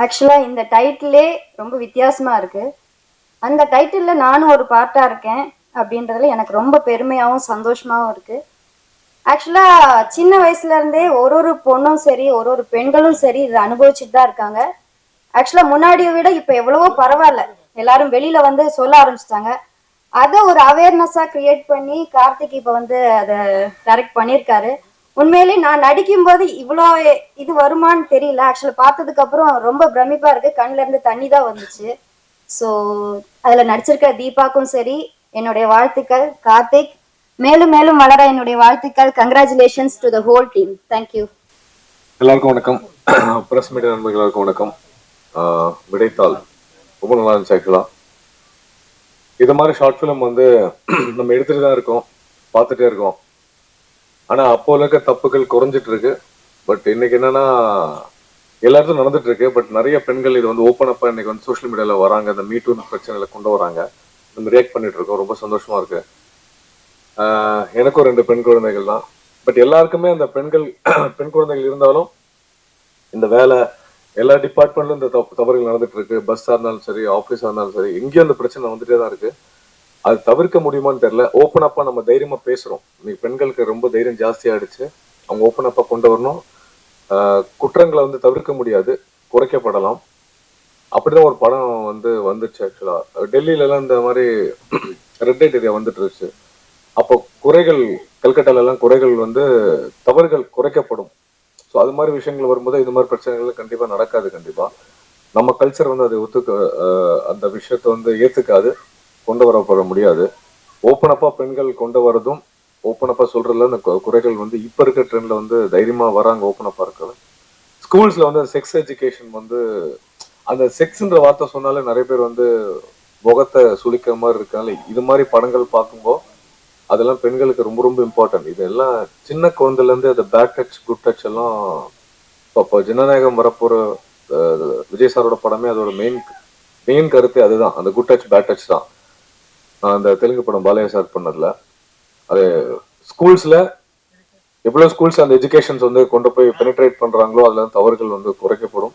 ஆக்சுவலாக இந்த டைட்டிலே ரொம்ப வித்தியாசமாக இருக்குது. அந்த டைட்டிலில் நானும் ஒரு பார்ட்டாக இருக்கேன் அப்படின்றதுல எனக்கு ரொம்ப பெருமையாகவும் சந்தோஷமாகவும் இருக்குது. ஆக்சுவலாக சின்ன வயசுலேருந்தே ஒரு பொண்ணும் சரி, ஒரு பெண்களும் சரி இதை அனுபவிச்சுட்டு தான் இருக்காங்க. ஆக்சுவலாக முன்னாடியை விட இப்போ எவ்வளவோ பரவாயில்ல, எல்லாரும் வெளியில் வந்து சொல்ல ஆரம்பிச்சிட்டாங்க. அதை ஒரு அவேர்னஸாக கிரியேட் பண்ணி கார்த்திக் இப்போ வந்து அதை டைரக்ட் பண்ணியிருக்காரு. உண்மையிலே நான் நடிக்கும்போது இவ்வளோ இது வருமானு தெரியல. ஆக்சுவலாக பார்த்ததுக்கு அப்புறம் ரொம்ப பிரமிப்பா இருக்கு, கண்ணுல இருந்து தண்ணி தான் வந்துச்சு. ஸோ அதில் நடிச்சிருக்க தீபாக்கும் சரி என்னுடைய வாழ்த்துக்கள். கார்த்திக் மேலும் மேலும் வளர என்னுடைய வாழ்த்துக்கள். Congratulations to the whole team. Thank you. எல்லாருக்கும் வணக்கம். பிரஸ் மீடியா நண்பர்கள் எல்லாருக்கும் வணக்கம். விடைத்தாள் ரொம்ப நல்லா இருந்துச்சு. ஆக்சுவலா இது மாதிரி ஷார்ட் ஃபிலிம் வந்து நம்ம எடுத்துட்டு தான் இருக்கோம், பார்த்துட்டே இருக்கோம். ஆனா அப்போ இருக்க தப்புகள் குறைஞ்சிட்டு இருக்கு. பட் இன்னைக்கு என்னன்னா எல்லாருக்கும் நடந்துட்டு இருக்கு. பட் நிறைய பெண்கள் இது வந்து ஓப்பன் அப்பா இன்னைக்கு வந்து சோஷியல் மீடியால வராங்க, இந்த மீட்டூ பிரச்சனையில கொண்டு வராங்க. நம்ம ரியாக்ட் பண்ணிட்டு இருக்கோம். ரொம்ப சந்தோஷமா இருக்கு. எனக்கும் 2 பெண் குழந்தைகள் தான். பட் எல்லாருக்குமே அந்த பெண் குழந்தைகள் இருந்தாலும் இந்த வேலை எல்லா டிபார்ட்மெண்ட்லும் இந்த தவறுகள் நடந்துட்டு இருக்கு. பஸ்ஸா இருந்தாலும் சரி, ஆஃபீஸா இருந்தாலும் சரி, எங்கேயும் அந்த பிரச்சனை வந்துட்டே தான் இருக்கு. அது தவிர்க்க முடியுமான்னு தெரியல. ஓப்பன் அப்பா நம்ம தைரியமா பேசுறோம். இன்னைக்கு பெண்களுக்கு ரொம்ப தைரியம் ஜாஸ்தி ஆயிடுச்சு. அவங்க ஓப்பன் அப்பா கொண்டு வரணும். குற்றங்களை வந்து தவிர்க்க முடியாது, குறைக்கப்படலாம். அப்படிதான் ஒரு படம் வந்து வந்துச்சு. ஆக்சுவலா டெல்லியில எல்லாம் இந்த மாதிரி ரெட் லைட் ஏரியா வந்துட்டு இருந்துச்சு. அப்போ குறைகள், கல்கட்டால எல்லாம் குறைகள் வந்து தவறுகள் குறைக்கப்படும். ஸோ அது மாதிரி விஷயங்கள் வரும்போது இது மாதிரி பிரச்சனைகள் கண்டிப்பா நடக்காது. கண்டிப்பா நம்ம கல்ச்சர் வந்து அதை அந்த விஷயத்த வந்து ஏத்துக்காது, கொண்டு வரப்பட முடியாது. ஓப்பன் அப்பா பெண்கள் கொண்டு வரதும், ஓப்பன் அப்பா சொல்றதுல அந்த குறைகள் வந்து இப்ப இருக்க ட்ரெண்ட்ல வந்து தைரியமா வராங்க. ஓப்பன் அப்பா இருக்கிறது ஸ்கூல்ஸ்ல வந்து செக்ஸ் எஜுகேஷன் வந்து அந்த செக்ஸ்ன்ற வார்த்தை சொன்னாலே நிறைய பேர் வந்து முகத்தை சுளிக்கிற மாதிரி இருக்காங்க. இது மாதிரி படங்கள் பார்க்கும்போது அதெல்லாம் பெண்களுக்கு ரொம்ப ரொம்ப இம்பார்ட்டன்ட். இதெல்லாம் சின்ன குழந்தைல இருந்து அந்த பேட் டச் குட் டச் எல்லாம் இப்போ ஜனநாயகம் வரப்போற விஜய் சாரோட படமே அதோட மெயின் கருத்து அதுதான். அந்த குட் டச் பேட் டச் தான். அந்த தெலுங்கு படம் பாலையா சார் பண்ணதுல அது ஸ்கூல்ஸ்ல எவ்வளவு ஸ்கூல்ஸ் அந்த எஜுகேஷன்ஸ் வந்து கொண்டு போய் பெனிட்ரேட் பண்றாங்களோ அதுல தவறுகள் வந்து குறைக்கப்படும்.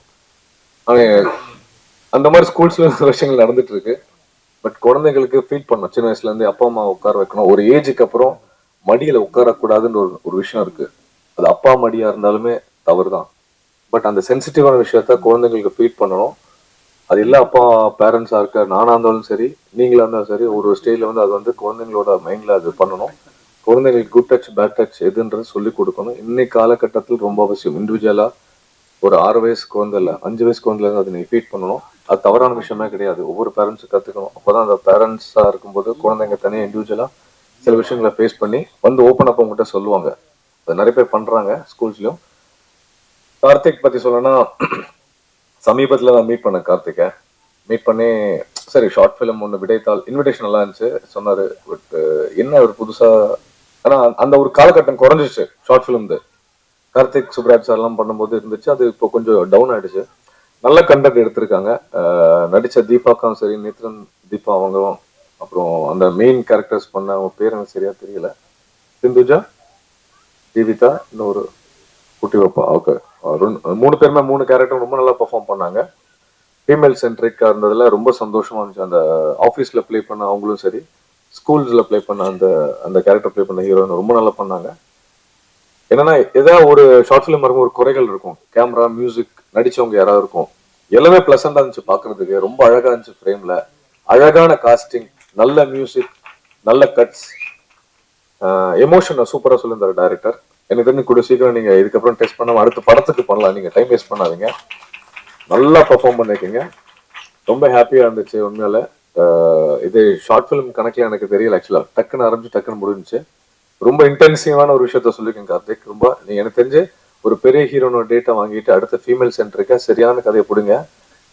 அந்த மாதிரி ஸ்கூல்ஸ்ல விஷயங்கள் நடந்துட்டு இருக்கு. பட் குழந்தைங்களுக்கு ஃபீட் பண்ணணும். சின்ன வயசுல இருந்து அப்பா அம்மா உட்கார வைக்கணும். ஒரு ஏஜுக்கு அப்புறம் மடியில உட்காரக்கூடாதுன்னு ஒரு விஷயம் இருக்கு. அது அப்பா மடியா இருந்தாலுமே தவறு தான். பட் அந்த சென்சிட்டிவான விஷயத்த குழந்தைங்களுக்கு ஃபீட் பண்ணணும். அது இல்லை அப்பா பேரண்ட்ஸா இருக்க நானா இருந்தாலும் சரி, நீங்களா இருந்தாலும் சரி, ஒரு ஸ்டேஜ்ல வந்து அது வந்து குழந்தைங்களோட மைண்ட்ல அது பண்ணணும். குழந்தைங்களுக்கு குட் டச் பேட் டச் எதுன்றது சொல்லி கொடுக்கணும். இன்னைக்கு காலகட்டத்தில் ரொம்ப அவசியம். இண்டிவிஜுவலா ஒரு 6 வயசு குழந்தை இல்லை, 5 வயசு குழந்தைல இருந்து அதை நீ ஃபீட் பண்ணணும். அது தவறான விஷயமே கிடையாது. ஒவ்வொரு பேரண்ட்ஸும் கத்துக்கணும். அப்போதான் அந்த பேரண்ட்ஸா இருக்கும்போது குழந்தைங்க தனியாக இண்டிவிஜுவலா சில விஷயங்களை ஃபேஸ் பண்ணி வந்து ஓப்பன் அப் உங்ககிட்ட சொல்லுவாங்க. அது நிறைய பேர் பண்றாங்க ஸ்கூல்ஸ்லயும். கார்த்திக் பத்தி சொல்லணும்னா சமீபத்துல நான் மீட் பண்ணேன் கார்த்திகை. மீட் பண்ணி சரி ஷார்ட் ஃபிலிம் ஒன்று விடைத்தாள் இன்விடேஷன் நல்லா இருந்துச்சு சொன்னாரு. பட் என்ன ஒரு புதுசா, ஆனா அந்த ஒரு காலகட்டம் குறைஞ்சிச்சு short film. Karthik Subbaraj sir எல்லாம் பண்ணும்போது இருந்துச்சு. அது இப்போ கொஞ்சம் டவுன் ஆயிடுச்சு. நல்ல கண்டென்ட் எடுத்திருக்காங்க. நடிச்ச தீபாக்கும் சரி, நேத்ரன் தீபா அவங்களும், அப்புறம் அந்த மெயின் கேரக்டர்ஸ் பண்ண அவங்க பேர் எனக்கு சரியா தெரியல, சிந்துஜா, ஜீவிதா, இன்னொரு குட்டி வைப்பா. ஓகே, 3 பேருமே 3 கேரக்டர் ரொம்ப நல்லா பெர்ஃபார்ம் பண்ணாங்க. ஃபீமேல் சென்ட்ரிக்கா இருந்ததுல ரொம்ப சந்தோஷமா இருந்துச்சு. அந்த ஆஃபீஸ்ல பிளே பண்ண அவங்களும் சரி, ஸ்கூல்ஸ்ல பிளே பண்ண அந்த கேரக்டர் பிளே பண்ண ஹீரோயின் ரொம்ப நல்லா பண்ணாங்க. என்னன்னா ஏதாவது ஒரு ஷார்ட் ஃபிலிம் இருக்கும், ஒரு குறைகள் இருக்கும். கேமரா, மியூசிக், நடிச்சவங்க யாராவது இருக்கும். எல்லாமே பிளசண்டா இருந்துச்சு பாக்குறதுக்கு. ரொம்ப அழகா இருந்துச்சு ஃப்ரேம்ல. அழகான காஸ்டிங், நல்ல மியூசிக், நல்ல கட்ஸ், எமோஷன் சூப்பரா சொல்லியிருந்தாரு டைரக்டர். எனக்கு தெரிஞ்சு கூட சீக்கிரம் நீங்க இதுக்கப்புறம் டெஸ்ட் பண்ணாம அடுத்த படத்துக்கு பண்ணலாம். நீங்க டைம் வேஸ்ட் பண்ணாதீங்க. நல்லா பெர்ஃபார்ம் பண்ணிருக்கீங்க. ரொம்ப ஹாப்பியா இருந்துச்சு உண்மையில. இது ஷார்ட் ஃபிலிம் கணக்குல எனக்கு தெரியல. ஆக்சுவலா டக்குன்னு ஆரம்பிச்சு டக்குன்னு முடிஞ்சுச்சு. ரொம்ப இன்டென்சிவான ஒரு விஷயத்த சொல்லிருக்கேன் கார்த்திக். ரொம்ப நீங்க எனக்கு தெரிஞ்சு ஒரு பெரிய ஹீரோனோட டேட்டா வாங்கிட்டு அடுத்த ஃபீமேல் சென்டருக்கு சரியான கதையை பிடிங்க.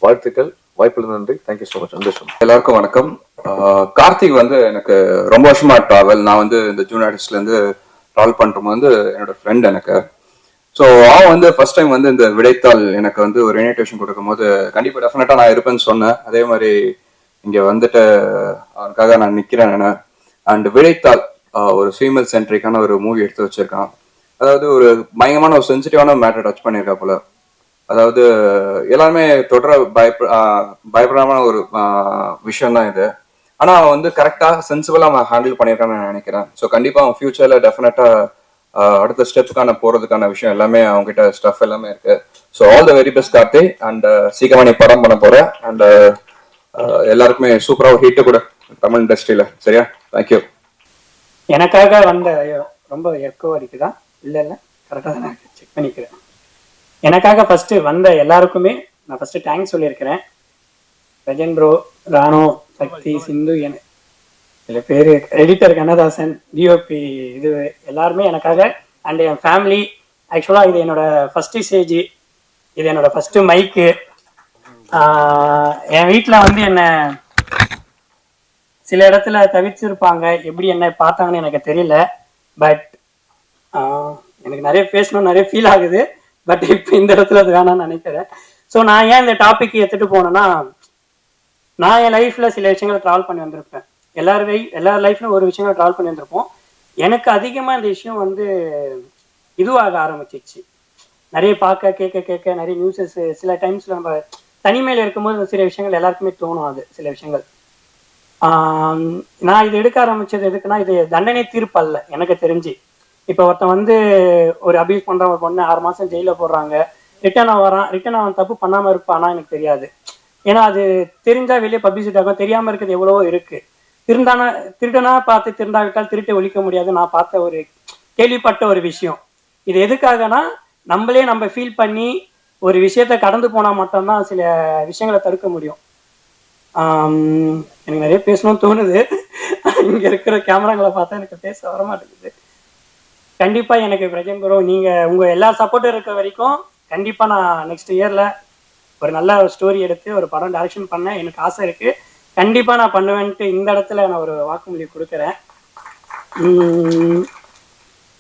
வாழ்த்துக்கள். வாய்ப்புல நன்றி. Thank you so much. சந்தோஷம். எல்லாருக்கும் வணக்கம். கார்த்திக் வந்து எனக்கு ரொம்ப வருஷமா டிராவல். நான் வந்து இந்த ஜூன் ஆர்டிஸ்ட்ல இருந்து டிராவல் பண்றோம் வந்து என்னோட ஃப்ரெண்ட் எனக்கு. ஸோ அவன் வந்து ஃபர்ஸ்ட் டைம் வந்து இந்த விடைத்தாள் எனக்கு வந்து ஒரு இன்விடேஷன் கொடுக்கும் போது கண்டிப்பா டெஃபினட்டா நான் இருப்பேன்னு சொன்னேன். அதே மாதிரி இங்க வந்துட்டு அவனுக்காக நான் நிக்கிறேன். அண்ட் விடைத்தாள் ஒரு ஃபீமேல் சென்ட்ரிக்கான ஒரு மூவி எடுத்து வச்சிருக்கான். அதாவது ஒரு பயங்கரமான ஒரு சென்சிட்டிவான மேட்டர் டச் பண்ணியிருக்கா போல. அதாவது எல்லாருமே தொடர பயப்படாம ஒரு விஷயம் தான் இது. ஆனா அவன் வந்து கரெக்டா சென்சிபிளா அவன் ஹேண்டில் பண்ணியிருக்கான்னு நான் நினைக்கிறேன். ஸோ கண்டிப்பா அவன் ஃபியூச்சர்ல டெஃபினட்டா அடுத்த ஸ்டெப்புக்கான போறதுக்கான விஷயம் எல்லாமே அவங்க கிட்ட ஸ்டஃப் எல்லாமே இருக்கு. So all the very best Karthi. And சீக்கிரமா நீ படம் பண்ண போற. அண்ட் எல்லாருக்குமே சூப்பரா ஒரு ஹிட் கூட தமிழ் இண்டஸ்ட்ரியில. சரியா? தேங்க்யூ. எனக்காக வந்த ரொம்ப எக்கோ அடிக்குதா? இல்லை இல்லை, கரெக்டாக தான் நான் செக் பண்ணிக்கிறேன். எனக்காக ஃபஸ்ட்டு வந்த எல்லாருக்குமே நான் ஃபஸ்ட்டு தேங்க்ஸ் சொல்லியிருக்கிறேன். ரஜன் ப்ரோ, ராணோ, சக்தி, சிந்து, சில பேர், எடிட்டர் கண்ணதாசன், டிஓபி, இது எல்லாருமே எனக்காக. And N family. ஆக்சுவலாக இது என்னோட ஃபஸ்ட்டு ஸ்டேஜ், இது என்னோட ஃபஸ்ட்டு மைக்கு. என் வீட்டில் வந்து என்னை சில இடத்துல தவிர்த்திருப்பாங்க, எப்படி என்ன பார்த்தாங்கன்னு எனக்கு தெரியல. பட் எனக்கு நிறைய பேசணும், நிறைய ஃபீல் ஆகுது. பட் இப்போ இந்த இடத்துல அது வேணாம்னு நினைக்கிறேன். ஸோ நான் ஏன் இந்த டாபிக் எடுத்துகிட்டு போனேன்னா, நான் என் லைஃப்பில் சில விஷயங்களை ட்ராவல் பண்ணி வந்திருப்பேன். எல்லார் லைஃப்லையும் ஒரு விஷயங்களை ட்ராவல் பண்ணி வந்திருப்போம். எனக்கு அதிகமாக இந்த விஷயம் வந்து இதுவாக ஆரம்பிச்சிச்சு. நிறைய பார்க்க கேட்க நிறைய நியூஸஸ், சில டைம்ஸில் நம்ம தனிமையில் இருக்கும்போது சில விஷயங்கள் எல்லாருக்குமே தோணும். அது சில விஷயங்கள் நான் இது எடுக்க ஆரம்பிச்சது எதுக்குன்னா, இது தண்டனை தீர்ப்பு அல்ல எனக்கு தெரிஞ்சு. இப்போ ஒருத்தன் வந்து ஒரு அபியூஸ் பண்ணுற ஒரு பொண்ணு 6 மாதம் ஜெயிலில் போடுறாங்க, ரிட்டர்ன் அவன் தப்பு பண்ணாமல் இருப்பானா எனக்கு தெரியாது. ஏன்னா அது தெரிஞ்சால் வெளியே பப்ளிசிட்டி ஆகும். தெரியாமல் இருக்கிறது எவ்வளவோ இருக்குது. திருடனா பார்த்து திருந்தாவிட்டால் திருட்டை ஒழிக்க முடியாது. நான் பார்த்த ஒரு கேள்விப்பட்ட ஒரு விஷயம். இது எதுக்காகனா, நம்ம ஃபீல் பண்ணி ஒரு விஷயத்தை கடந்து போனால் மட்டும்தான் சில விஷயங்களை தடுக்க முடியும். எனக்கு நிறைய பேசணும்னு தோணுது. இங்கே இருக்கிற கேமராங்களை பார்த்தா எனக்கு பேச வர மாட்டேங்குது. கண்டிப்பாக எனக்கு பிரஜன் ப்ரோ, நீங்கள் உங்கள் எல்லா சப்போர்ட்டும் இருக்க வரைக்கும் கண்டிப்பாக நான் நெக்ஸ்ட் இயரில் ஒரு நல்ல ஸ்டோரி எடுத்து ஒரு படம் டைரக்ஷன் பண்ண எனக்கு ஆசை இருக்குது. கண்டிப்பாக நான் பண்ணுவேன்ட்டு இந்த இடத்துல நான் ஒரு வாக்குமொழி கொடுக்குறேன்.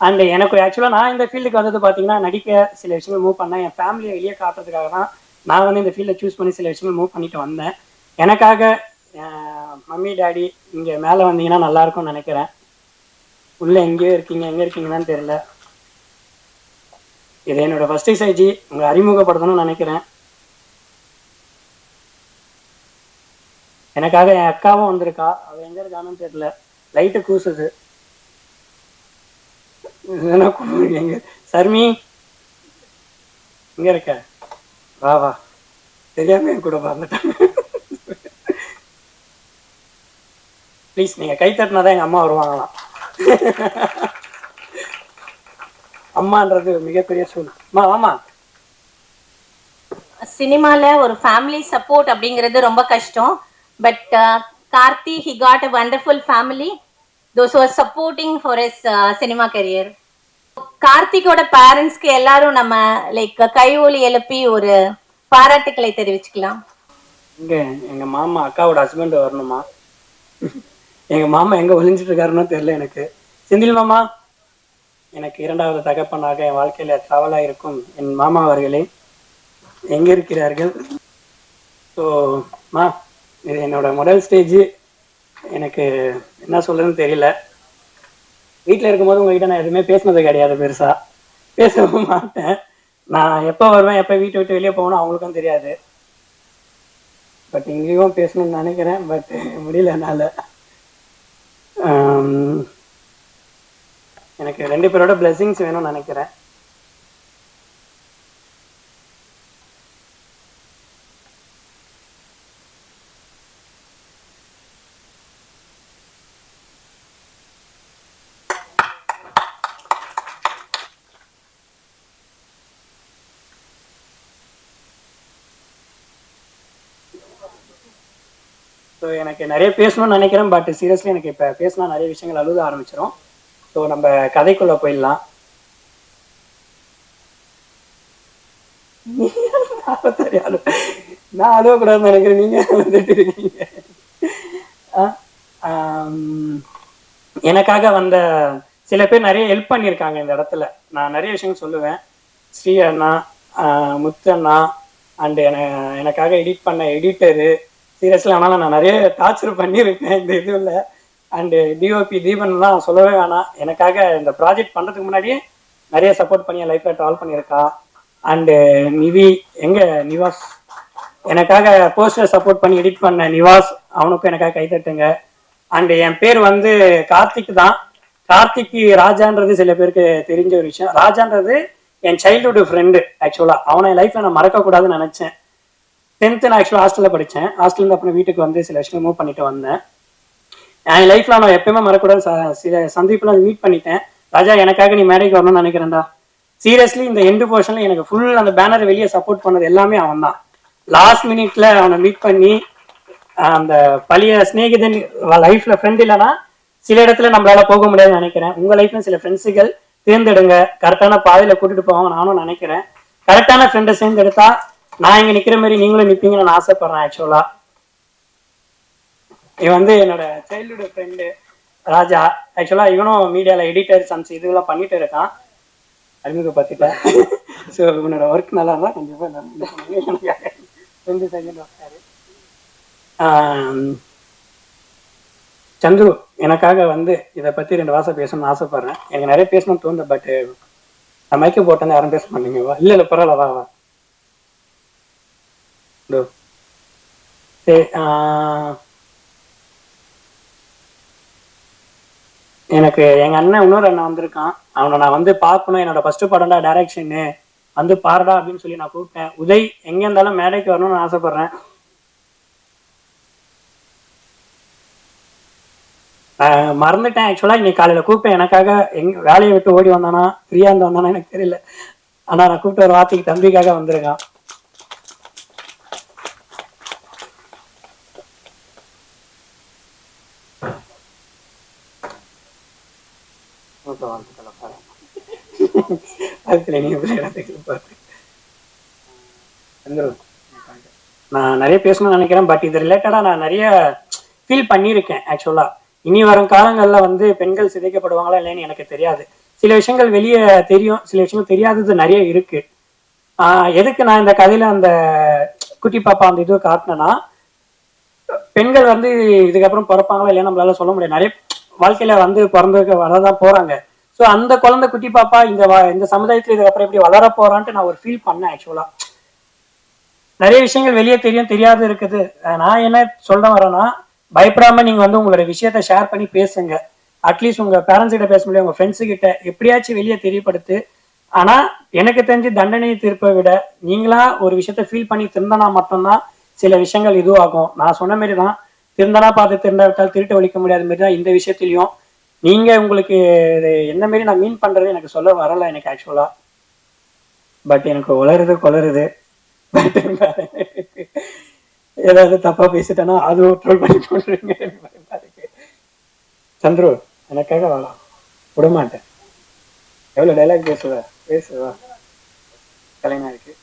அண்ட் எனக்கு ஆக்சுவலாக நான் இந்த ஃபீல்டுக்கு வந்தது பார்த்தீங்கன்னா, நடிக்க சில விஷயங்கள் மூவ் பண்ணேன். என் ஃபேமிலியை வெளியே காட்டுறதுக்காக தான் நான் வந்து இந்த ஃபீல்டை சூஸ் பண்ணி சில விஷயங்கள் மூவ் பண்ணிட்டு வந்தேன். எனக்காக மம்மி டாடி இங்கே மேலே வந்தீங்கன்னா நல்லாயிருக்கும்னு நினைக்கிறேன். உள்ளே எங்கேயோ இருக்கீங்க, எங்கே இருக்கீங்கன்னு தெரியல. இது என்னோட ஃபர்ஸ்ட் எக்ஸைஜி, உங்களை அறிமுகப்படுத்தணும்னு நினைக்கிறேன். எனக்காக என் அக்காவும் வந்திருக்கா. அவள் எங்கே இருக்கான்னு தெரியல, லைட்டு கூசுது. எங்க சர்மி இங்க இருக்க? வா தெரியாம என் கூட வந்துட்டாங்க. ப்ளீஸ் நீங்க கை தட்டினாதான் எங்க அம்மா வருவாங்களாம். அம்மான்றது மிகப்பெரிய சூழ்நிலை. ஆமா, சினிமால ஒரு ஃபேமிலி சப்போர்ட் அப்படிங்கிறது ரொம்ப கஷ்டம். But Karthi, he got a wonderful family, those who are supporting for his cinema career. கார்த்திகோட பேரண்ட்ஸ்க்கு எல்லாரும் நம்ம லைக் கையொலி எழுப்பி ஒரு பாராட்டுக்களை தெரிவிச்சுக்கலாம். இங்க எங்க மாமா அக்காவோட ஹஸ்பண்ட் வரணுமா? எங்க மாமா எங்க ஒளிஞ்சிட்டு இருக்காருன்னு தெரியல எனக்கு. செந்தில் மாமா, எனக்கு இரண்டாவது தகப்பனாக என் வாழ்க்கையில ட்ராவலா இருக்கும் என் மாமா அவர்களே எங்க இருக்கிறார்கள்? ஸோ இது என்னோட முதல் ஸ்டேஜ். எனக்கு என்ன சொல்றதுன்னு தெரியல. வீட்டில் இருக்கும்போது உங்ககிட்ட நான் எதுவுமே பேசினது கிடையாது, பெருசா பேசவும் மாட்டேன். நான் எப்போ வருவேன், எப்போ வீட்டை விட்டு வெளியே போகணும் அவங்களுக்கும் தெரியாது. பட் இங்கேயும் பேசணும்னு நினைக்கிறேன், பட் முடியல என்னால். எனக்கு 2 பேரோட பிளெஸிங்ஸ் வேணும்னு நினைக்கிறேன். ஸோ எனக்கு நிறைய பேசணும்னு நினைக்கிறேன். பட் சீரியஸ்லி எனக்கு இப்போ பேசினா நிறைய விஷயங்கள் அழுத ஆரம்பிச்சிடும். ஸோ நம்ம கதைக்குள்ளே போயிடலாம். நான் அழுவக்கூடாதுன்னு நினைக்கிறேன், நீங்கள் வந்துட்டு இருக்கீங்க. எனக்காக வந்த சில பேர் நிறைய ஹெல்ப் பண்ணியிருக்காங்க இந்த இடத்துல. நான் நிறைய விஷயங்கள் சொல்லுவேன். ஸ்ரீ அண்ணா, முத்து அண்ணா, அண்டு எனக்காக எடிட் பண்ண எடிட்டரு. சீரியஸ்லி ஆனாலும் நான் நிறைய டார்ச்சர் பண்ணியிருக்கேன் இந்த இதுவில். அண்டு டிஓபி தீபன்லாம் சொல்லவே வேணாம். எனக்காக இந்த ப்ராஜெக்ட் பண்ணுறதுக்கு முன்னாடியே நிறைய சப்போர்ட் பண்ணி என் லைஃப்பில் ட்ராவல் பண்ணியிருக்கா. அண்டு நிவி நிவாஸ் எனக்காக போஸ்டர் சப்போர்ட் பண்ணி எடிட் பண்ண நிவாஸ், அவனுக்கும் எனக்காக கைத்தட்டுங்க. அண்டு என் பேர் வந்து கார்த்திக் தான். கார்த்திக் ராஜான்றது சில பேருக்கு தெரிஞ்ச ஒரு விஷயம். ராஜான்றது என் சைல்டுஹுட் ஃப்ரெண்டு. ஆக்சுவலாக அவனை என் லைஃப்பில் நான் மறக்கக்கூடாதுன்னு நினச்சேன். 10th நான் ஆக்சுவலாக ஹாஸ்டலில் படித்தேன். ஹாஸ்டல்லேருந்து அப்புறம் வீட்டுக்கு வந்து சில விஷயம் மூவ் பண்ணிட்டு வந்தேன். என் லைஃப்பில் நான் எப்பயுமே மறக்கக்கூடாது சில சந்திப்பில் மீட் பண்ணிட்டேன். ராஜா, எனக்காக நீ மேடைக்கு வரணும்னு நினைக்கிறேன்டா. சீரியஸ்லி இந்த எண்டு போர்ஷனில் எனக்கு ஃபுல் அந்த பேனர் வெளியே சப்போர்ட் பண்ணது எல்லாமே அவன் தான். லாஸ்ட் மினிட்ல அவனை மீட் பண்ணி அந்த பழைய ஸ்நேகிதன் லைஃப்ல ஃப்ரெண்ட் இல்லைன்னா சில இடத்துல நம்மளால போக முடியாதுன்னு நினைக்கிறேன். உங்க லைஃப்ல சில ஃப்ரெண்ட்ஸுகள் தேர்ந்தெடுங்க, கரெக்டான பாதையில கூட்டிட்டு போவாங்க நானும் நினைக்கிறேன். கரெக்டான ஃப்ரெண்டை சேர்ந்தெடுத்தா நான் இங்க நிக்கிற மாதிரி நீங்களும் நிப்பீங்கன்னு நான் ஆசைப்படுறேன். ஆக்சுவலா இவன் வந்து என்னோட சைல்டுஹுட் ஃப்ரெண்டு ராஜா. ஆக்சுவலா இவனும் மீடியால எடிட்டர் சம்ஸ் இதெல்லாம் பண்ணிட்டு இருக்கான். அறிமுகப்படுத்திட்டேன். ஸோ இவனோட ஒர்க் நல்லா இருந்தா கண்டிப்பா 2 செகண்ட் உட்காரு. சந்துரு, எனக்காக வந்து இதை பத்தி 2 வாசம் பேசணும்னு ஆசைப்படுறேன். எனக்கு நிறைய பேசணும்னு தோணுது, பட் நான் மைக்க போட்டேன்னு யாரும் பேச மாட்டீங்க. வா, இல்ல பரவாயில்ல, வா வா. சரி, எனக்கு எங்க அண்ணன் இன்னொரு அண்ணன் வந்திருக்கான். அவனை நான் வந்து பார்க்கணும். என்னோட ஃபர்ஸ்ட் படம்டா டைரக்ஷனு, வந்து பாருடா அப்படின்னு சொல்லி நான் கூப்பிட்டேன். உதய் எங்க இருந்தாலும் மேடைக்கு வரணும்னு நான் ஆசைப்படுறேன். மறந்துட்டேன். ஆக்சுவலா இன்னைக்கு காலையில கூப்பிட்டேன். எனக்காக வேலையை விட்டு ஓடி வந்தானா ஃப்ரீயா இருந்து வந்தானா எனக்கு தெரியல. ஆனா நான் கூப்பிட்ட ஒரு வார்த்தைக்கு தம்பிக்காக வந்திருக்கான். நான் நிறைய பேசணும்னு நினைக்கிறேன், பட் இது ரிலேட்டடா நான் நிறைய ஃபீல் பண்ணியிருக்கேன். ஆக்சுவலா இனி வரும் காலங்கள்ல வந்து பெண்கள் சிதைக்கப்படுவாங்களா இல்லைன்னு எனக்கு தெரியாது. சில விஷயங்கள் வெளியே தெரியும், சில விஷயங்கள் தெரியாதது நிறைய இருக்கு. எதுக்கு நான் இந்த கதையில அந்த குட்டி பாப்பா அந்த இதுவை காட்டினேன்னா, பெண்கள் வந்து இதுக்கப்புறம் பிறப்பாங்களா இல்லையா நம்மளால சொல்ல முடியாது. நிறைய வாழ்க்கையில வந்து பிறந்து வரதான் போறாங்க. ஸோ அந்த குழந்தை குட்டி பாப்பா இந்த சமுதாயத்துல இதுக்கப்புறம் எப்படி வளர போறான்ட்டு நான் ஒரு ஃபீல் பண்ணேன். ஆக்சுவலா நிறைய விஷயங்கள் வெளியே தெரியும், தெரியாது இருக்குது. நான் என்ன சொல்ல வரேன்னா, பயப்படாம நீங்க வந்து உங்களோட விஷயத்த ஷேர் பண்ணி பேசுங்க. அட்லீஸ்ட் உங்க பேரண்ட்ஸ் கிட்ட பேச முடியாது, உங்க ஃப்ரெண்ட்ஸு கிட்ட எப்படியாச்சும் வெளியே தெரியப்படுத்து. ஆனா எனக்கு தெரிஞ்சு தண்டனையை தீர்ப்பை விட நீங்களா ஒரு விஷயத்த ஃபீல் பண்ணி திருந்தனா மட்டும்தான் சில விஷயங்கள் இதுவாகும். நான் சொன்ன மாதிரி தான், திருந்தனா பார்த்து திருந்தாவிட்டால் திருட்டு ஒழிக்க முடியாத மாதிரி தான் இந்த விஷயத்திலையும். நீங்க உங்களுக்கு என்ன மாரி நான் மீன் பண்றது எனக்கு சொல்ல வரல எனக்கு ஆக்சுவலா. பட் எனக்கு கொளருது. பட் ஏதாவது தப்பா பேசிட்டேன்னா அதுவும் ட்ரோல் பண்ணி போடுறீங்க. சந்துரு, எனக்காக வாழலாம் விட மாட்டேன். எவ்வளவு டைலாக் பேசுவா கலைஞா இருக்கு.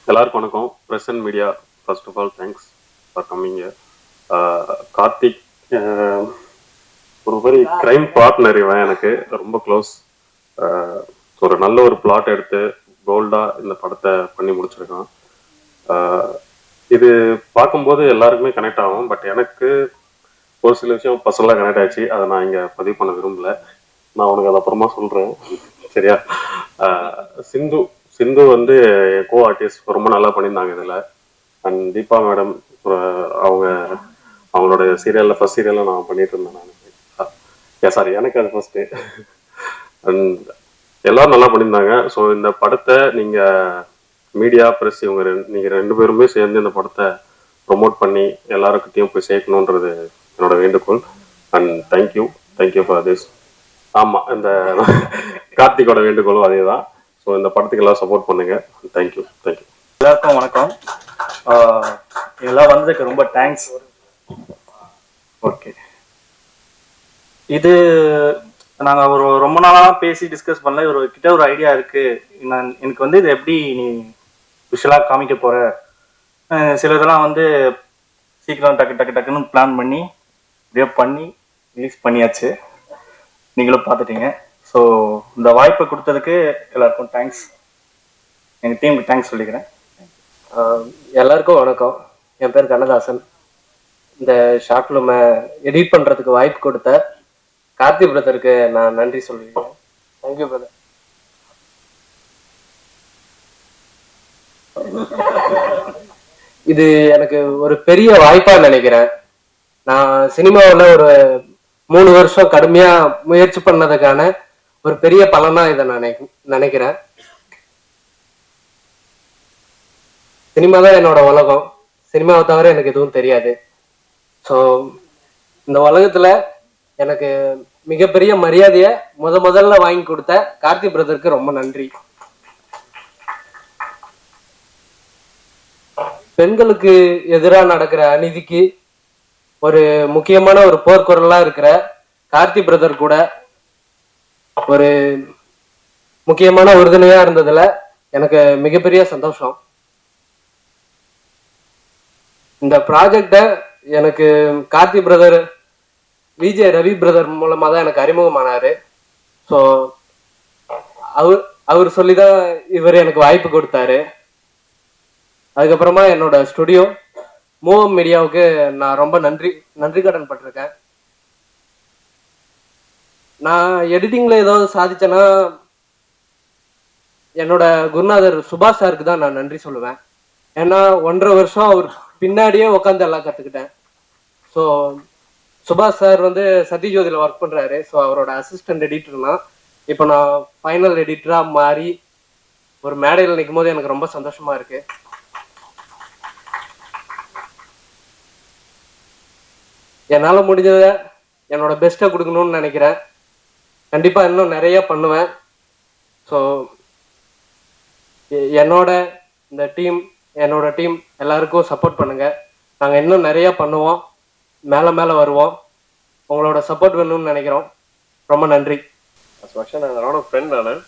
எல்லாருக்கும் வணக்கம். Present media, first of all thanks for coming. Karthik ஒரு மாதிரி கிரைம் பார்ட்னர், இவன் எனக்கு ரொம்ப க்ளோஸ். ஒரு நல்ல ஒரு பிளாட் எடுத்து போல்டா இந்த படத்தை பண்ணி முடிச்சிருக்கான். இது பார்க்கும்போது எல்லாருக்குமே கனெக்ட் ஆகும், பட் எனக்கு ஒரு சில விஷயம் பர்சனலாக கனெக்ட் ஆச்சு. அதை நான் இங்கே பதிவு பண்ண விரும்பல. நான் உனக்கு அது அப்புறமா சொல்கிறேன், சரியா? சிந்து வந்து கோ ஆர்டிஸ்ட் ரொம்ப நல்லா பண்ணியிருந்தாங்க இதில். அண்ட் தீபா மேடம் அவங்களோட சீரியலில் ஃபர்ஸ்ட் சீரியலில் நான் பண்ணிட்டு இருந்தேன். நான் சாரி, எனக்கு அது ஃபர்ஸ்ட்டு. அண்ட் எல்லாரும் நல்லா பண்ணியிருந்தாங்க. ஸோ இந்த படத்தை நீங்கள் மீடியா ப்ரெஸ் நீங்கள் 2 பேருமே சேர்ந்து இந்த படத்தை ப்ரொமோட் பண்ணி எல்லாருக்கிட்டையும் போய் சேர்க்கணுன்றது என்னோட வேண்டுகோள். And thank you for this. ஆமாம், இந்த கார்த்திகோட வேண்டுகோளும் அதே தான். ஸோ இந்த படத்துக்கு எல்லாம் சப்போர்ட் பண்ணுங்க. தேங்க்யூ. எல்லாருக்கும் வணக்கம். எல்லாம் வந்ததுக்கு ரொம்ப தேங்க்ஸ். ஓகே, இது நாங்கள் ரொம்ப நாளாக பேசி டிஸ்கஸ் பண்ணல. கிட்ட ஒரு ஐடியா இருக்கு. எனக்கு வந்து இது எப்படி நீ விஷுவலாக காமிக்க போற, சில இதெல்லாம் வந்து சீக்கிரம் டக்குன்னு பிளான் பண்ணி இப்படியே பண்ணி ரிலீஸ் பண்ணியாச்சு. நீங்களும் பார்த்துட்டீங்க. ஸோ இந்த வாய்ப்பை கொடுத்ததுக்கு எல்லாருக்கும் தேங்க்ஸ். எங்கள் டீமுக்கு தேங்க்ஸ் சொல்லிக்கிறேன். எல்லாருக்கும் வணக்கம். என் பேர் கண்ணதாசன். இந்த ஷார்ட் ஃபிலிமை எடிட் பண்ணுறதுக்கு வாய்ப்பு கொடுத்த கார்த்தி பிரதருக்கு நான் நன்றி சொல்லிக்கிறேன். Thank you brother. இது எனக்கு ஒரு பெரிய வாய்ப்பா நினைக்கிறேன். நான் சினிமாவில் ஒரு 3 வருஷம் கடுமையா முயற்சி பண்ணதுக்கான ஒரு பெரிய பலனா இதை நான் நினைக்கிறேன். சினிமா தான் என்னோட உலகம். சினிமாவை தவிர எனக்கு எதுவும் தெரியாது. ஸோ இந்த உலகத்துல எனக்கு மிகப்பெரிய மரியாதையை முதல்ல வாங்கி கொடுத்த கார்த்தி பிரதருக்கு ரொம்ப நன்றி. பெண்களுக்கு எதிராக நடக்கிற அநீதிக்கு ஒரு முக்கியமான ஒரு போர்க்குரலா இருக்கிற கார்த்தி பிரதர் கூட ஒரு முக்கியமான உறுதுணையா இருந்ததுல எனக்கு மிகப்பெரிய சந்தோஷம். இந்த ப்ராஜெக்ட எனக்கு கார்த்தி பிரதர் விஜய் ரவி பிரதர் மூலமா தான் எனக்கு அறிமுகமானாரு. ஸோ அவர் சொல்லிதான் இவர் எனக்கு வாய்ப்பு கொடுத்தாரு. அதுக்கப்புறமா என்னோட ஸ்டுடியோ மூவம் மீடியாவுக்கு நான் ரொம்ப நன்றி கடன் பட்டிருக்கேன். நான் எடிட்டிங்ல ஏதாவது சாதிச்சேன்னா என்னோட குருநாதர் சுபாஷ் சாருக்கு தான் நான் நன்றி சொல்லுவேன். ஏன்னா 1.5 வருஷம் அவர் பின்னாடியே உட்காந்து எல்லாம் கத்துக்கிட்டேன். ஸோ சுபாஷ் சார் வந்து சத்யஜோதியில் ஒர்க் பண்றாரு. ஸோ அவரோட அசிஸ்டன்ட் எடிட்டர்னா இப்போ நான் ஃபைனல் எடிட்டரா மாறி ஒரு மேடையில் நிற்கும் போது எனக்கு ரொம்ப சந்தோஷமா இருக்கு. என்னால் முடிஞ்சதை என்னோட பெஸ்ட்டை கொடுக்கணும்னு நினைக்கிறேன். கண்டிப்பா இன்னும் நிறைய பண்ணுவேன். ஸோ என்னோட டீம் எல்லாருக்கும் சப்போர்ட் பண்ணுங்க. நாங்கள் இன்னும் நிறைய பண்ணுவோம், மேலே வருவோம். உங்களோட சப்போர்ட் வேணும்னு நினைக்கிறோம். ரொம்ப நன்றி. ஆக்சுவலாக நான் ராணுவ ஃப்ரெண்ட். நான்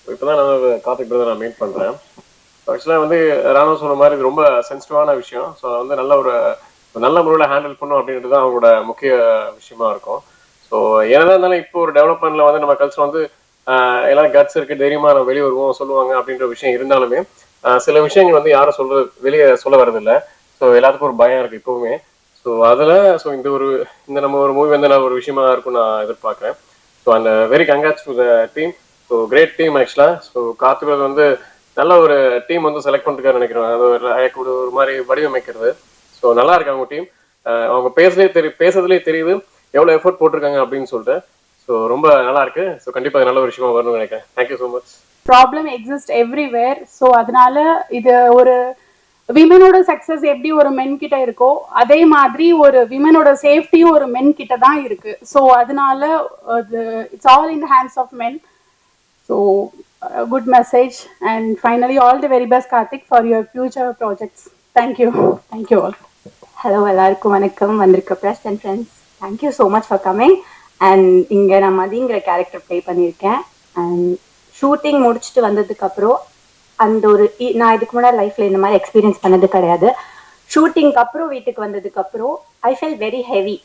இப்போ தான் நான் கார்த்திக் பிரதர் நான் மீட் பண்ணுறேன். ஆக்சுவலாக வந்து ராணுவ சொன்ன மாதிரி இது ரொம்ப சென்சிட்டிவான விஷயம். ஸோ அதை வந்து நல்ல முறையில் ஹேண்டில் பண்ணும் அப்படின்றது தான் அவங்களோட முக்கிய விஷயமா இருக்கும். ஸோ என்னதான் இருந்தாலும் இப்போ ஒரு டெவலப்மெண்ட்ல வந்து நம்ம கல்ச்சர் வந்து எல்லாரும் கட்ஸ் இருக்கு, தைரியமா நம்ம வெளியே வருவோம் சொல்லுவாங்க அப்படின்ற விஷயம் இருந்தாலுமே சில விஷயங்கள் வந்து யாரும் வெளியே சொல்ல வரதில்லை. ஸோ எல்லாத்துக்கும் ஒரு பயம் இருக்கு இப்பவுமே. ஸோ அதில் இந்த நம்ம ஒரு மூவி வந்து நான் ஒரு விஷயமா இருக்கும் நான் எதிர்பார்க்குறேன். ஸோ அந்த very congrats to the team. So great team ஆக்சுவலாக. ஸோ கார்த்திக் வந்து நல்ல ஒரு டீம் வந்து செலக்ட் பண்ணிருக்காரு நினைக்கிறேன். அது ஒரு மாதிரி வடிவமைக்கிறது. ஸோ நல்லா இருக்கு அவங்க டீம். அவங்க பேசுறதுலேயே தெரியுது எவ்வளோ எஃபோர்ட் போட்டிருக்காங்க அப்படின்னு சொல்லிட்டு. ஸோ ரொம்ப நல்லா இருக்கு. ஸோ கண்டிப்பாக நல்ல ஒரு விஷயமா வரணும்னு நினைக்கிறேன். Thank you so much. Problem exist everywhere. So அதனால இது ஒரு விமனோட சக்சஸ் எப்படி ஒரு மென் கிட்ட இருக்கோ அதே மாதிரி ஒரு விமனோட சேஃப்டியும் ஒரு மென் கிட்ட தான் இருக்கு. ஸோ அதனால it's all in hands of men. So good message and finally all the very best Karthik for your future projects. Thank you all. Hello, எல்லாருக்கும் வணக்கம். வந்திருக்க press and friends, thank you so much for coming. And இங்கே நான் மதிங்கிற character play பண்ணியிருக்கேன். And shooting முடிச்சுட்டு வந்ததுக்கப்புறம் நான் இதுக்கு முன்னாடி லைஃப்பில் இந்த மாதிரி எக்ஸ்பீரியன்ஸ் பண்ணது கிடையாது. ஷூட்டிங்க்கு அப்புறம் வீட்டுக்கு வந்ததுக்கப்புறம் ஐ ஃபீல் வெரி ஹெவி.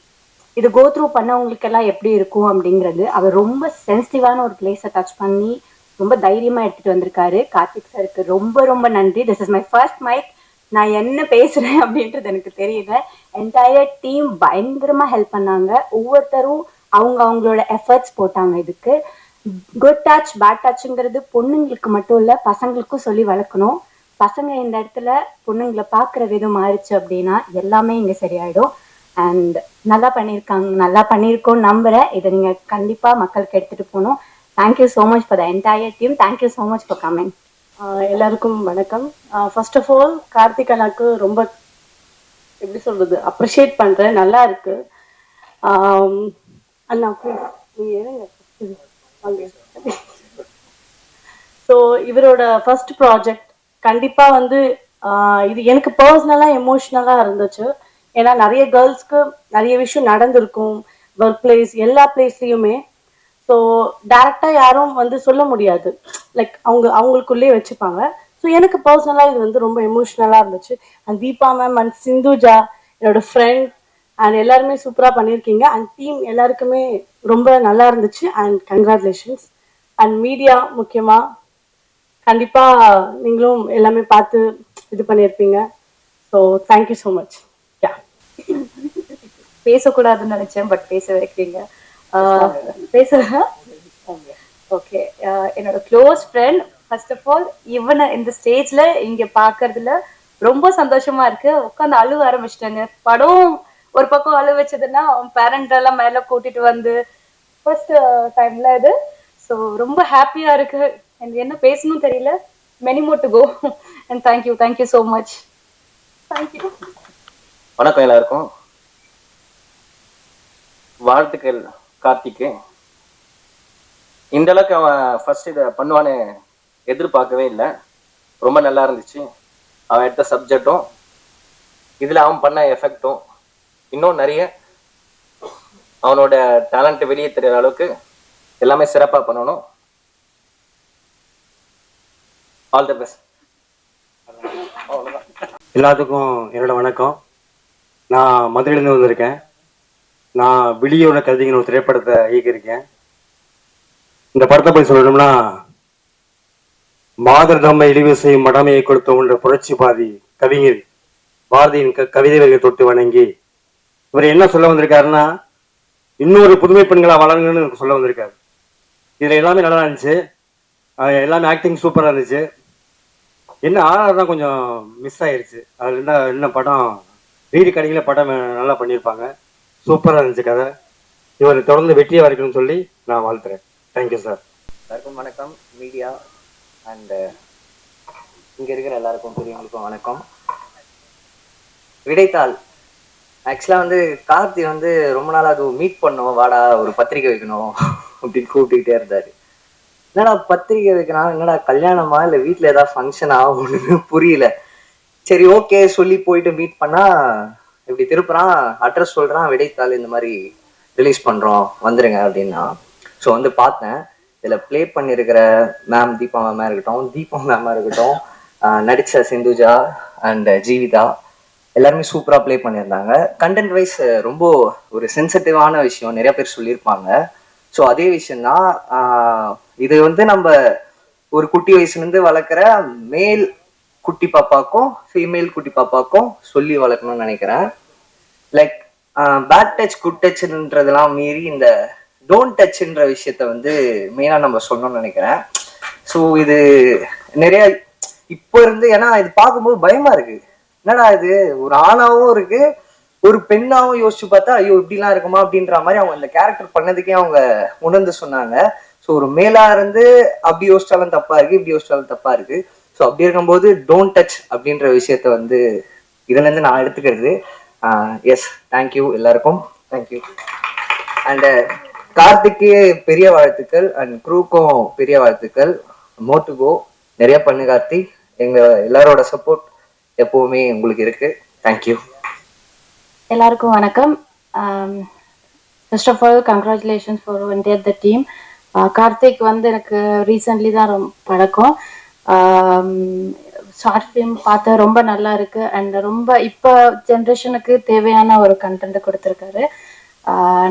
இது கோ த்ரூ பண்ணவங்களுக்கெல்லாம் எப்படி இருக்கும் அப்படிங்கிறது. அவர் ரொம்ப சென்சிட்டிவான ஒரு பிளேஸை டச் பண்ணி ரொம்ப தைரியமாக எடுத்துகிட்டு வந்திருக்காரு. கார்த்திக் சாருக்கு ரொம்ப ரொம்ப நன்றி. This is my first mic. நான் என்ன பேசுறேன் அப்படின்றது எனக்கு தெரியல. என்டையர் டீம் பயங்கரமா ஹெல்ப் பண்ணாங்க. ஒவ்வொருத்தரும் அவங்களோட எஃபர்ட்ஸ் போட்டாங்க. இதுக்கு குட் டச் பேட் டச்ங்கிறது பொண்ணுங்களுக்கு மட்டும் இல்ல, பசங்களுக்கும் சொல்லி வளர்க்கணும். பசங்க இந்த இடத்துல பொண்ணுங்களை பார்க்குற விதம் மாறிச்சு அப்படின்னா எல்லாமே இங்க சரியாயிடும். அண்ட் நல்லா பண்ணியிருக்கோம் நம்புறேன். இதை நீங்க கண்டிப்பா மக்களுக்கு எடுத்துட்டு போகணும். Thank you so much for the entire team. Thank you so much for coming. எல்லாருக்கும் வணக்கம். ஃபர்ஸ்ட் ஆஃப் ஆல் கார்த்திக் அண்ணாக்கு ரொம்ப எப்படி சொல்றது அப்ரிஷியேட் பண்றேன். நல்லா இருக்கு அண்ணா. ஸோ இவரோட ஃபர்ஸ்ட் ப்ராஜெக்ட் கண்டிப்பா வந்து இது எனக்கு பர்சனலா எமோஷ்னலா இருந்துச்சு. ஏன்னா நிறைய கேர்ள்ஸ்க்கு நிறைய விஷயம் நடந்திருக்கும் ஒர்க் பிளேஸ் எல்லா பிளேஸ்லயுமே. ஸோ டைரக்டா யாரும் வந்து சொல்ல முடியாது, லைக் அவங்களுக்குள்ளே வச்சுப்பாங்க. ஸோ எனக்கு பர்சனலாக இது வந்து ரொம்ப எமோஷ்னலாக இருந்துச்சு. And Deepa ma'am and Sindhuja என்னோட ஃப்ரெண்ட் அண்ட் எல்லாருமே சூப்பராக பண்ணியிருக்கீங்க. அண்ட் டீம் எல்லாருக்குமே ரொம்ப நல்லா இருந்துச்சு. And congratulations. அண்ட் மீடியா முக்கியமாக கண்டிப்பாக நீங்களும் எல்லாமே பார்த்து இது பண்ணியிருப்பீங்க. So thank you so much. பேசக்கூடாதுன்னு நினைச்சேன், பட் பேச வைக்கிறீங்க. பேசுறேன். ஓகே, என்னோட close friend. First of all இவனை இந்த ஸ்டேஜ்ல இங்க பாக்குறதுல ரொம்ப சந்தோஷமா இருக்கு. உட்காந்து அழுவ ஆரம்பிச்சிட்டாங்க. படம் ஒரு பக்கம் அழுவ வச்சதுன்னா அவன் பேரண்ட் எல்லாம் மேல கூட்டிட்டு வந்து ஃபர்ஸ்ட் டைம்ல இது. ஸோ ரொம்ப ஹாப்பியா இருக்கு. எனக்கு என்ன பேசணும் தெரியல. Many more to go. And thank you so much. Thank you. வணக்கம் எல்லாருக்கும். வாழ்த்துக்கள் கார்த்திக்கு. இந்த அளவுக்கு அவன் ஃபர்ஸ்ட் இதை பண்ணுவான்னு எதிர்பார்க்கவே இல்லை. ரொம்ப நல்லா இருந்துச்சு. அவன் எடுத்த சப்ஜெக்டும் இதில் அவன் பண்ண எஃபெக்டும் இன்னும் நிறைய அவனோட டேலண்ட் வெளியே தெரிகிற அளவுக்கு எல்லாமே சிறப்பாக பண்ணணும். All the best. எல்லாத்துக்கும் என்னோட வணக்கம். நான் மதுரையிலேருந்து வந்திருக்கேன். நான் விழியோட கதைங்கிற ஒரு திரைப்படத்தை இயக்கியிருக்கேன். இந்த படத்தை போய் சொல்லணும்னா, மாதர் தம்மை இழிவு செய்யும் மடமையை கொடுத்த ஒன்ற புரட்சி பாதி கவிஞர் பாரதியின் கவிதைகளை தொட்டு வணங்கி இவர் என்ன சொல்ல வந்திருக்காருன்னா, இன்னொரு புதுமை பெண்களா வளருங்கன்னு சொல்ல வந்திருக்காரு. இதுல எல்லாமே நல்லா இருந்துச்சு. எல்லாமே ஆக்டிங் சூப்பராக இருந்துச்சு. என்ன ஆர்ஆர் தான் கொஞ்சம் மிஸ் ஆயிடுச்சு. அதில் என்ன படம் ரீடி கடைகளை படம் நல்லா பண்ணியிருப்பாங்க. சூப்பராக இருந்துச்சு கதை. இவர் தொடர்ந்து வெற்றியாக இருக்கணும்னு சொல்லி நான் வாழ்த்துறேன். Thank you sir. எல்லாருக்கும் வணக்கம். மீடியா அண்ட் இங்கே இருக்கிற எல்லாருக்கும் பெரியவங்களுக்கும் வணக்கம். விடைத்தாள் ஆக்சுவலாக வந்து கார்த்தி வந்து ரொம்ப நாள் அது மீட் பண்ணோம், வாடா ஒரு பத்திரிக்கை வைக்கணும் அப்படின்னு கூப்பிட்டுக்கிட்டே இருந்தார். என்னடா பத்திரிக்கை வைக்கணும், என்னடா கல்யாணமா இல்லை வீட்டில் ஏதாவது ஃபங்க்ஷனா ஒன்றுமே புரியல. சரி ஓகே சொல்லி போயிட்டு மீட் பண்ணால் இப்படி திருப்புறான், அட்ரஸ் சொல்கிறான், விடைத்தாள் இந்த மாதிரி ரிலீஸ் பண்ணுறோம் வந்துடுங்க அப்படின்னா. ஸோ வந்து பார்த்தேன். இதில் ப்ளே பண்ணியிருக்கிற மேம் தீபா மேமாக இருக்கட்டும், தீபா மேமாக இருக்கட்டும், நடித்த சிந்துஜா அண்ட் ஜீவிதா எல்லாருமே சூப்பராக ப்ளே பண்ணியிருந்தாங்க. கண்டென்ட் வைஸ் ரொம்ப ஒரு சென்சிட்டிவான விஷயம் நிறைய பேர் சொல்லியிருப்பாங்க. ஸோ அதே விஷயந்தான். இது வந்து நம்ம ஒரு குட்டி வயசுலேருந்து வளர்க்குற மேல் குட்டி பாப்பாக்கும் ஃபீமேல் குட்டி பாப்பாக்கும் சொல்லி வளர்க்கணும்னு நினைக்கிறேன். லைக் பேட் டச் குட் டச்ன்றதெல்லாம் மீறி இந்த டோன்ட் டச்ன்ற விஷயத்த வந்து மெயினாக நம்ம சொல்லணும்னு நினைக்கிறேன். ஸோ இது நிறைய இப்போ இருந்து, ஏன்னா இது பார்க்கும்போது பயமா இருக்கு. என்னடா இது ஒரு ஆணாவும் இருக்கு, ஒரு பெண்ணாவும் யோசிச்சு பார்த்தா ஐயோ இப்படிலாம் இருக்குமா அப்படின்ற மாதிரி அவங்க இந்த கேரக்டர் பண்ணதுக்கே அவங்க உணர்ந்து சொன்னாங்க. ஸோ ஒரு மேலா இருந்து அப்படி யோசிச்சாலும் தப்பா இருக்கு, இப்படி யோசிச்சாலும் தப்பா இருக்கு. ஸோ அப்படி இருக்கும்போது டோன்ட் டச் அப்படின்ற விஷயத்த வந்து இதுல இருந்து நான் எடுத்துக்கிறது. எஸ், தேங்க்யூ எல்லாருக்கும். தேங்க்யூ. அண்ட் கார்த்திக்கு பெரிய வாழ்த்துக்கள் அண்ட் க்ரூக்கும் பெரிய வாழ்த்துக்கள். More to go. நிறைய பண்ணு கார்த்தி. எங்க எல்லாரோட சப்போர்ட் எப்பவுமே உங்களுக்கு இருக்கு. தேங்க்யூ. எல்லாருக்கும் வணக்கம். First of all congratulations for entire the team. Karthik வந்து எனக்கு ரீசெண்ட்லி தான் ரொம்ப பழக்கம். ஷார்ட் ஃபிலிம் பார்த்து ரொம்ப நல்லா இருக்கு அண்ட் ரொம்ப இப்போ ஜென்ரேஷனுக்கு தேவையான ஒரு கண்டென்ட் கொடுத்துருக்காரு.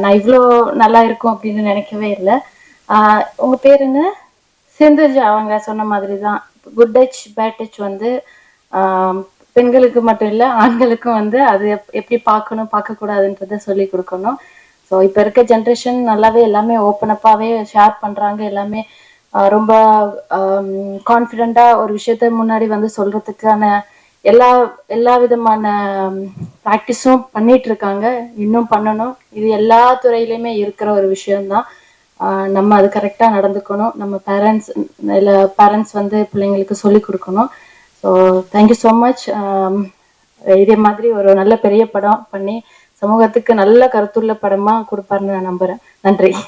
நான் இவ்வளோ நல்லா இருக்கும் அப்படின்னு நினைக்கவே இல்லை. உங்கள் பேர் என்ன? சிந்துஜா. அவங்க சொன்ன மாதிரி தான் குட் டச் பேட் டச் வந்து பெண்களுக்கு மட்டும் இல்லை ஆண்களுக்கும் வந்து அது எப்படி பார்க்கணும் பார்க்கக்கூடாதுன்றதை சொல்லி கொடுக்கணும். ஸோ இப்போ இருக்க ஜென்ரேஷன் நல்லாவே எல்லாமே ஓப்பனப்பாகவே ஷேர் பண்ணுறாங்க. எல்லாமே ரொம்ப கான்ஃபிடெண்ட்டாக ஒரு விஷயத்த முன்னாடி வந்து சொல்கிறதுக்கான எல்லா விதமான ப்ராக்டிஸும் பண்ணிட்டு இருக்காங்க. இன்னும் பண்ணணும். இது எல்லா துறையிலையுமே இருக்கிற ஒரு விஷயம்தான். நம்ம அது கரெக்டாக நடந்துக்கணும். நம்ம பேரண்ட்ஸ் வந்து பிள்ளைங்களுக்கு சொல்லி கொடுக்கணும். So thank you so much. இதே மாதிரி ஒரு நல்ல பெரிய படம் பண்ணி சமூகத்துக்கு நல்ல கருத்துள்ள படமாக கொடுப்பாருன்னு நான் நம்புகிறேன். நன்றி.